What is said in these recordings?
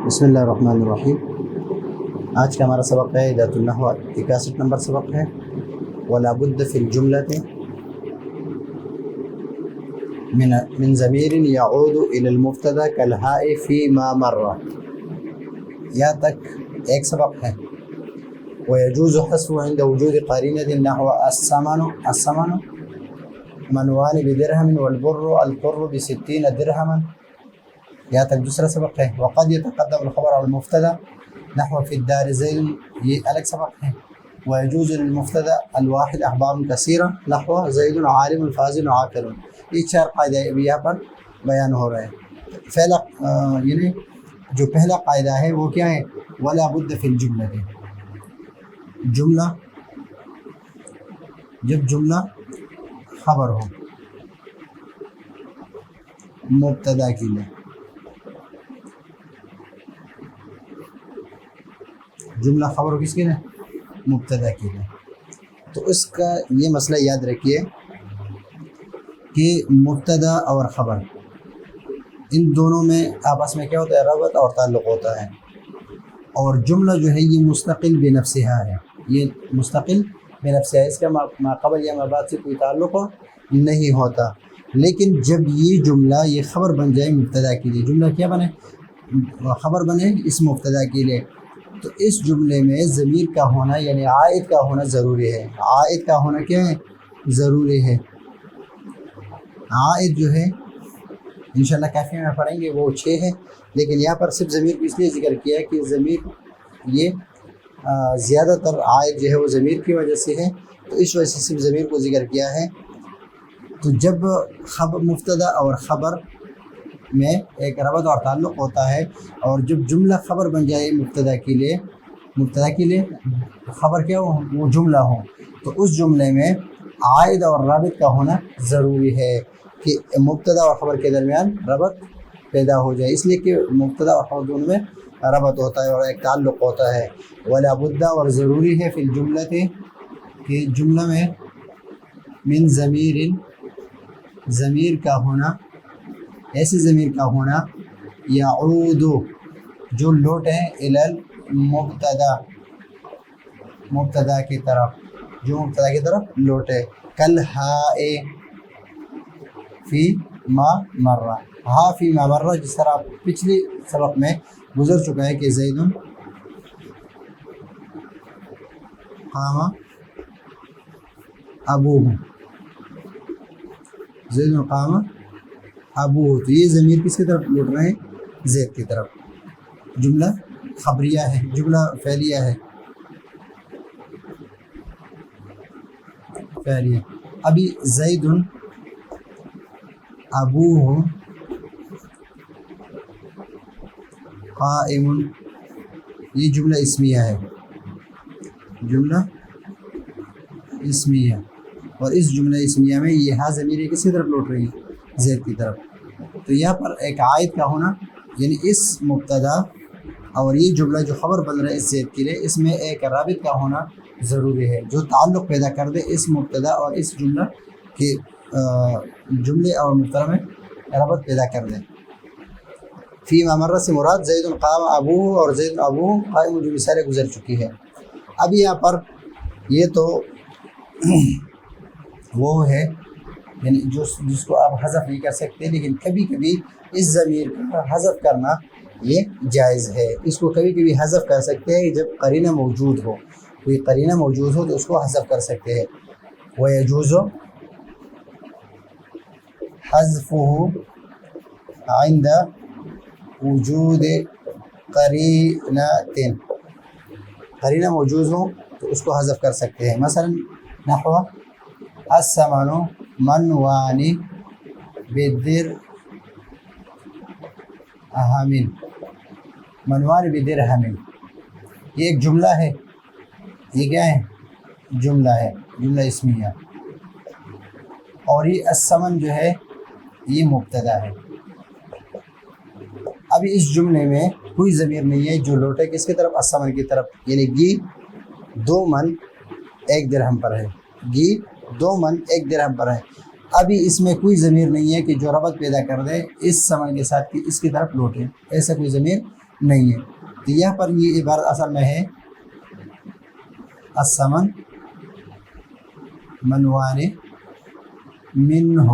بسم اللہ الرحمن الرحیم۔ آج کا ہمارا سبق ہے ذات النحو 61 نمبر سبق ہے۔ ولا بد فی الجملۃ من ضمیر یعود الی المبتدا کالہاء فی ما مر، یہاں تک ایک سبق ہے۔ ويجوز حذفه عند وجود قرینۃ نحو الثمن منوان بدرہم والبر القر ب60 درہما، یہاں تک دوسرا سبق ہے۔ وقد يتقدم الخبر على المبتدا نحو فی الدار زید، یہ الگ سبق ہے۔ ويجوز للمبتدا الواحد اخبار کثیرہ نحو زید عالم فاضل عاقل، یہ چار قاعدے ابھی یہاں پر بیان ہو رہے ہیں۔ پہلا یعنی جو پہلا قاعدہ ہے وہ کیا ہے؟ ولا بد فی الجملہ، جملہ جب جملہ خبر ہو مبتدا کے لیے، جملہ خبر ہو کس کے لیے؟ مبتدا کے لیے، تو اس کا یہ مسئلہ یاد رکھیے کہ مبتدا اور خبر ان دونوں میں آپس میں کیا ہوتا ہے؟ ربط اور تعلق ہوتا ہے، اور جملہ جو ہے یہ مستقل بنفسہا ہے، یہ مستقل بنفسہا ہے، اس کا ما قبل یا ما بعد سے کوئی تعلق نہیں ہوتا۔ لیکن جب یہ جملہ یہ خبر بن جائے مبتدا کے لیے، جملہ کیا بنے؟ خبر بنے اس مبتدا کے لیے، تو اس جملے میں ضمیر کا ہونا یعنی عائد کا ہونا ضروری ہے۔ عائد کا ہونا کیا ہے؟ ضروری ہے۔ عائد جو ہے انشاءاللہ کافی میں پڑھیں گے، وہ 6 ہے، لیکن یہاں پر صرف ضمیر کو اس لیے ذکر کیا کہ ضمیر یہ زیادہ تر عائد جو ہے وہ ضمیر کی وجہ سے ہے، تو اس وجہ سے صرف ضمیر کو ذکر کیا ہے۔ تو جب خبر مبتدا اور خبر میں ایک ربط اور تعلق ہوتا ہے، اور جب جملہ خبر بن جائے مبتدا کے لیے خبر کیا ہو؟ وہ جملہ ہو، تو اس جملے میں عائد اور رابط کا ہونا ضروری ہے کہ مبتدا اور خبر کے درمیان ربط پیدا ہو جائے، اس لیے کہ مبتدا اور خبر دونوں میں ربط ہوتا ہے اور ایک تعلق ہوتا ہے۔ ولا بد، اور ضروری ہے، فی الجملۃ کہ جملہ میں من ضمیر کا ہونا، ایسے ضمیر کا ہونا یعود جو لوٹیں الی المبتدا، مبتدا کی طرف، جو مبتدا کی طرف لوٹے، کالہاء فی ما مر، ہا فی ما مر، جس طرح پچھلی سبق میں گزر چکا ہے کہ زید قام ابوہ، زید قام ابوہ، تو یہ ضمیر کس کی طرف لوٹ رہے ہیں؟ زید کی طرف۔ جملہ خبریہ ہے، جملہ فعلیہ ہے، فعلیہ۔ ابھی زید ابوہ قائم، یہ جملہ اسمیہ ہے، جملہ اسمیہ، اور اس جملہ اسمیہ میں یہ ہا ضمیر کس کی طرف لوٹ رہی ہے؟ زید کی طرف۔ تو یہاں پر ایک عائد کا ہونا یعنی اس مبتدا اور یہ جملہ جو خبر بن رہا ہے اس زید کے لیے، اس میں ایک رابط کا ہونا ضروری ہے جو تعلق پیدا کر دے اس مبتدا اور اس جملہ کے جملے اور مبتدا میں رابط پیدا کر دے۔ فی ما مر سے مراد زید قام ابوہ اور زید ابوہ قائم، جو مثالیں گزر چکی ہے۔ اب یہاں پر یہ تو وہ ہے یعنی جس کو آپ حذف نہیں کر سکتے، لیکن کبھی کبھی اس ضمیر کا حذف کرنا یہ جائز ہے، اس کو کبھی کبھی حذف کر سکتے ہیں جب قرینہ موجود ہو، کوئی قرینہ موجود ہو تو اس کو حذف کر سکتے ہیں۔ وَيَجُوزُ حَذْفُهُ عِنْدَ وجود قرینۃ، قرینہ موجود ہو تو اس کو حذف کر سکتے ہیں، مثلا نحو الثمن منوان بدرہم، منوان بدرہم، یہ ایک جملہ ہے، یہ کیا ہے؟ جملہ ہے، جملہ اسمیہ، اور یہ الثمن جو ہے یہ مبتدا ہے۔ ابھی اس جملے میں کوئی ضمیر نہیں ہے جو لوٹے کس کی طرف؟ الثمن کی طرف، یعنی گی 2 من 1 درہم پر ہے، گی 2 من 1 درہم پر ہے۔ ابھی اس میں کوئی ضمیر نہیں ہے کہ جو ربط پیدا کر دے اس ثمن کے ساتھ کہ اس کی طرف لوٹے، ایسا کوئی ضمیر نہیں ہے. تو یہاں پر یہ عبارت اصل میں ہے الثمن منوان منہ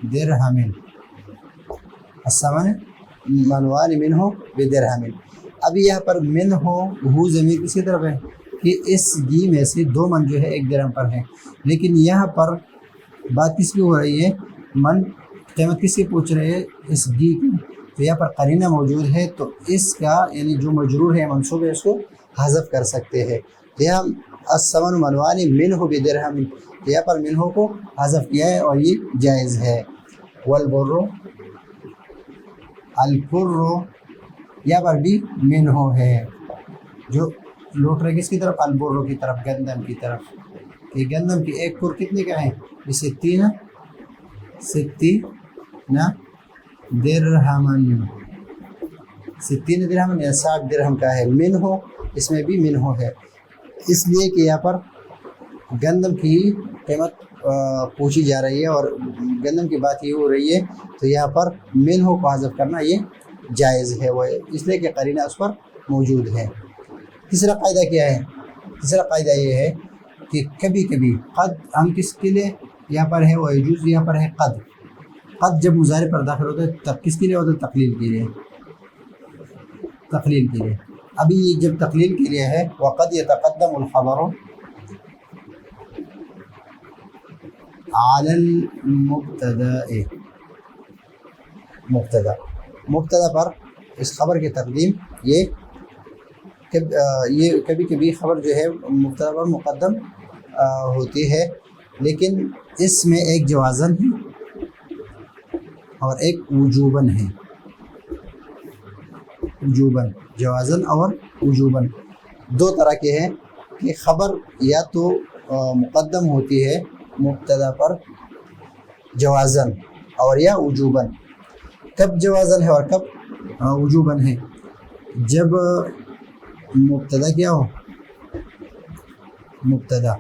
بدرہم. الثمن منوان منہ بدرہم. ابھی یہاں پر من ہو ضمیر کس کی طرف ہے کہ اس گی میں سے دو من جو ہے ایک درہم پر ہے. لیکن یہاں پر بات کس کی ہو رہی ہے؟ من قیمت کس کی پوچھ رہے ہیں؟ اس گی کی. تو یہاں پر قرینہ موجود ہے تو اس کا یعنی جو مجرور ہے منصوب ہے اس کو حذف کر سکتے ہیں. یہاں الثمن منوان منہ بدرہم، یہاں پر منہ کو حذف کیا ہے اور یہ جائز ہے. والبر البر یہاں پر بھی منہ ہے جو لوٹ رہے کس کی طرف؟ البر کی طرف، گندم کی طرف. یہ گندم کی ایک پر کتنے کا ہے؟ ستین درہمن، 60 درہم یا 60 درہم کا ہے. منہ اس میں بھی منہ ہے اس لیے کہ یہاں پر گندم کی قیمت پوچھی جا رہی ہے اور گندم کی بات یہ ہو رہی ہے. تو یہاں پر منہ کو حذف کرنا یہ جائز ہے وہ اس لیے کہ قرینہ اس پر موجود ہے. تیسرا قاعدہ کیا ہے؟ تیسرا قاعدہ یہ ہے کہ کبھی کبھی قد ہم کس کے لیے یہاں پر ہے؟ وہ یجوز یہاں پر ہے قد. قد جب مضارع پر داخل ہوتا ہے تب کس کے لیے ہوتا ہے؟ تقلیل کے لیے. تقلیل کے لیے. ابھی یہ جب تقلیل کے لیے ہے وقد يتقدم الخبر على المبتدا، مبتدا پر اس خبر کی تقدیم یہ کبھی کبھی خبر جو ہے مبتدا پر مقدم ہوتی ہے، لیکن اس میں ایک جوازن ہے اور ایک وجوباً ہے. وجوباً، جوازن اور وجوباً دو طرح کے ہیں کہ خبر یا تو مقدم ہوتی ہے مبتدا پر جوازن اور یا وجوباً. کب جوازن ہے اور کب وجوباً ہے؟ جب مبتدا کیا ہو؟ مبتدا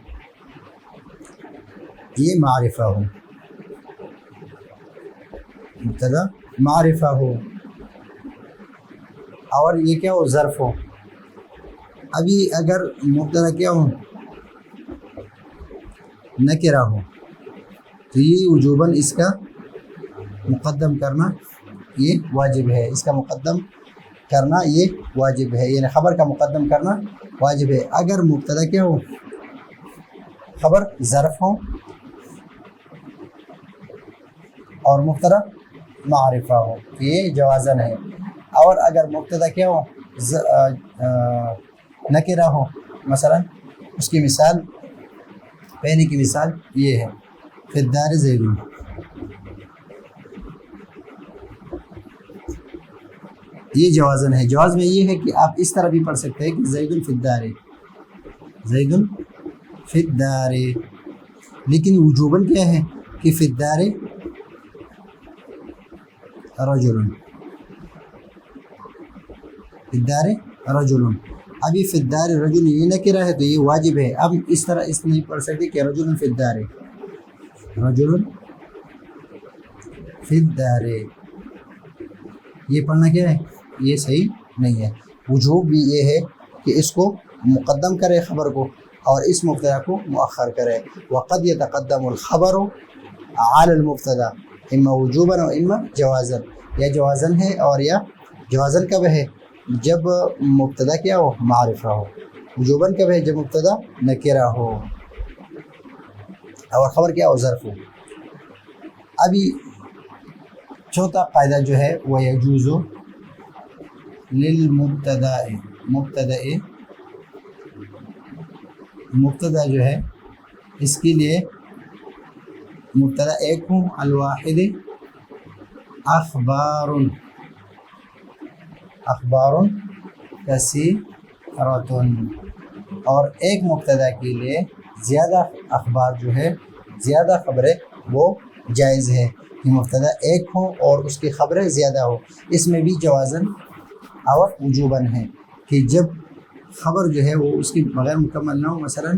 یہ معرفہ ہو، مبتدا معرفہ ہو اور یہ کیا ہو؟ ظرف ہو. ابھی اگر مبتدا کیا ہو؟ نکرہ ہو تو یہ وجوباً اس کا مقدم کرنا یہ واجب ہے. اس کا مقدم کرنا یہ واجب ہے، یعنی خبر کا مقدم کرنا واجب ہے. اگر مبتدا کیا ہو؟ خبر ظرف ہو اور مبتدا معرفہ ہو یہ جوازن ہے. اور اگر مبتدا کیا ہو؟ نکرہ ہو، مثلا اس کی مثال پہلے کی مثال یہ ہے فی الدار زید. یہ جوازن ہے. جواز میں یہ ہے کہ آپ اس طرح بھی پڑھ سکتے ہیں کہ زید فی الدار، زید فی الدار. لیکن وجوباً کیا ہے کہ فی الدار رجل، فی الدار رجل. ابھی فی الدار رجل یہ نکرہ ہے تو یہ واجب ہے. اب اس طرح اس نہیں پڑھ سکتے کہ رجل فی الدار، رجل فی الدار. یہ پڑھنا کیا ہے؟ یہ صحیح نہیں ہے. وجوب بھی یہ ہے کہ اس کو مقدم کرے خبر کو اور اس مبتدا کو مؤخر کرے. وقد يتقدم الخبر على المبتدا اما وجوبا و اما جوازا. یا جوازن ہے اور یا جوازن کب ہے؟ جب مبتدا کیا ہو؟ معرفہ ہو. وجوباً کب ہے؟ جب مبتدا نکرہ ہو اور خبر کیا ہو؟ ظرف ہو. ابھی چوتھا قاعدہ جو ہے وہ یجوز للمبتدا، مبتدا جو ہے اس کے لیے مبتدا ایک ہوں الواحد اخبار کثیرۃ، اور ایک مبتدا کے لیے زیادہ اخبار جو ہے زیادہ خبریں وہ جائز ہے کہ مبتدا ایک ہو اور اس کی خبریں زیادہ ہو. اس میں بھی جوازن اور وجوباً ہے کہ جب خبر جو ہے وہ اس کی بغیر مکمل نہ ہو. مثلا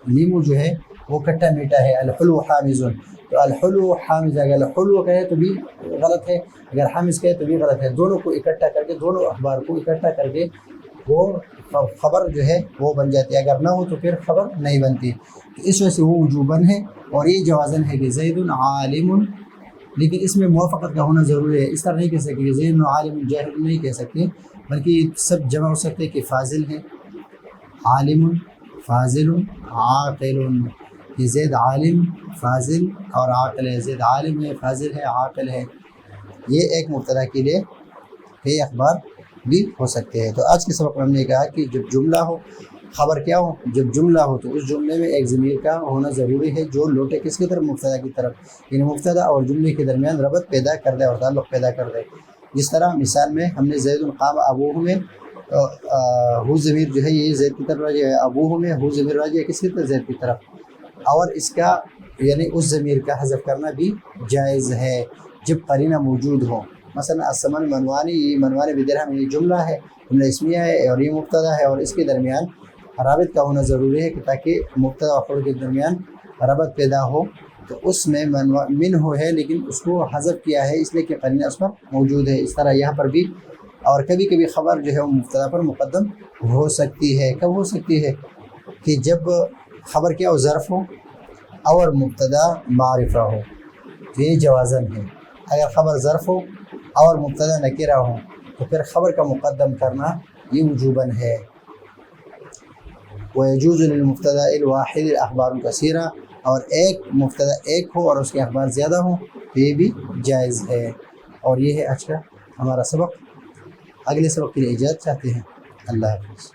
لیمو جو ہے وہ کھٹا میٹھا ہے، الحلو حامض، تو الحلو حامز، اگر الحلو کہے تو بھی غلط ہے، اگر حامز کہے تو بھی غلط ہے، دونوں کو اکٹھا کر کے، دونوں اخبار کو اکٹھا کر کے وہ خبر جو ہے وہ بن جاتی ہے، اگر نہ ہو تو پھر خبر نہیں بنتی، تو اس وجہ سے وہ وجوباً ہے، اور یہ جوازن ہے کہ زید عالم، لیکن اس میں موافقت کا ہونا ضروری ہے، اس طرح نہیں کہہ سکتے کہ زید عالم جاہل نہیں کہہ سکتے، بلکہ یہ سب جمع ہو سکتے ہیں کہ فاضل ہے، عالم فاضل عاقل، یہ زید عالم فاضل اور عاقل ہے، زید عالم ہے فاضل ہے عاقل ہے، یہ ایک مبتدا کے لیے کئی اخبار بھی ہو سکتے ہیں۔ تو آج کے سبق میں ہم نے کہا کہ جب جملہ ہو، خبر کیا ہو، جب جملہ ہو تو اس جملے میں ایک ضمیر کا ہونا ضروری ہے جو لوٹے کس کی طرف، مبتدا کی طرف، یعنی مبتدا اور جملے کے درمیان ربط پیدا کر دے اور تعلق پیدا کر دے۔ جس طرح مثال میں ہم نے زید قام ابوہ میں ہو ضمیر جو ہے یہ زید کی طرف راجع ہے، ابوہ میں ہو ضمیر راجع ہے کس کی طرف، زید کی طرف، اور اس کا یعنی اس ضمیر کا حذف کرنا بھی جائز ہے جب قرینہ موجود ہو۔ مثلا الثمن منوانی، یہ منوانی بدرہم یہ جملہ ہے، جملہ اسمیہ ہے اور یہ مبتدا ہے، اور اس کے درمیان رابط کا ہونا ضروری ہے کہ تاکہ مبتدا اور خبر کے درمیان ربط پیدا ہو، تو اس میں من ہو ہے لیکن اس کو حذف کیا ہے اس لیے کہ قرینہ اس پر موجود ہے۔ اس طرح یہاں پر بھی، اور کبھی کبھی خبر جو ہے وہ مبتدا پر مقدم ہو سکتی ہے۔ کب ہو سکتی ہے؟ کہ جب خبر کیا ہو، ظرف ہو اور مبتدا معرفہ ہو، تو یہ جوازن ہے۔ اگر خبر ظرف ہو اور مبتدا نکرہ ہو تو پھر خبر کا مقدم کرنا یہ وجوباً ہے۔ وَيَجُوزُ لِلْمُبْتَدَإِ الْوَاحِدِ الْأَخْبَارُ كَثِيرًا، اور ایک مبتدا ایک ہو اور اس کے اخبار زیادہ ہوں تو یہ بھی جائز ہے۔ اور یہ ہے آج کا ہمارا سبق۔ اگلے سبق کے لیے اجازت چاہتے ہیں۔ اللہ حافظ۔